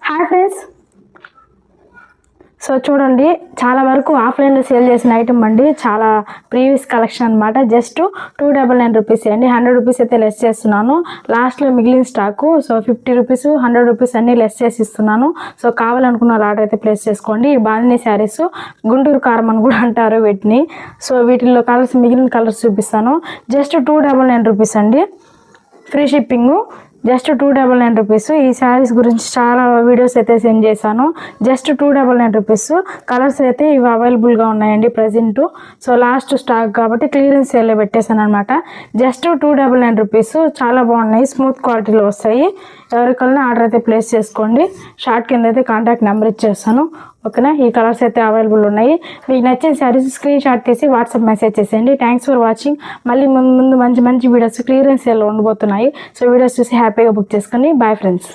Hi friends, so చూడండి చాలా వరకు ఆఫ్లైన్లో సేల్ చేసిన ఐటమ్ అండి. చాలా ప్రీవియస్ కలెక్షన్ అనమాట. జస్ట్ 299 రూపీస్ అండి. 100 రూపీస్ అయితే లెస్ చేస్తున్నాను. లాస్ట్లో మిగిలిన స్టాకు. సో 50 రూపీస్ 100 రూపీస్ అన్నీ లెస్ చేసి ఇస్తున్నాను. సో కావాలనుకున్న ఆర్డర్ అయితే ప్లేస్ చేసుకోండి. ఈ బాందిని శారీస్ గుంటూరు కారం అని కూడా అంటారు వీటిని. సో వీటిల్లో కలర్స్ మిగిలిన కలర్స్ చూపిస్తాను. జస్ట్ 299 రూపీస్ అండి. Free shipping. Just 299 rupees. ఈ శారీస్ గురించి చాలా వీడియోస్ అయితే సెండ్ చేశాను. Just 299 rupees. కలర్స్ అయితే ఇవి అవైలబుల్గా ఉన్నాయండి ప్రజెంట్. సో లాస్ట్ స్టాక్ కాబట్టి క్లియరెన్స్ సేల్లో పెట్టేశాను అనమాట. Just 299 rupees. చాలా బాగున్నాయి, స్మూత్ క్వాలిటీలో వస్తాయి. ఎవరికైనా ఆర్డర్ అయితే ప్లేస్ చేసుకోండి. షార్ట్ కింద అయితే కాంటాక్ట్ నెంబర్ ఇచ్చేస్తాను. ఓకేనా, ఈ కలర్స్ అయితే అవైలబుల్ ఉన్నాయి. మీకు నచ్చిన శారీస్ స్క్రీన్ షాట్ తీసి వాట్సాప్ మెసేజ్ చేసేయండి. Thanks for watching. మళ్ళీ ముందు మంచి వీడియోస్ క్లియరెన్స్ సేల్లో ఉండబోతున్నాయి. సో వీడియోస్ చూసి హ్యాపీగా బుక్ చేసుకోండి. Bye friends.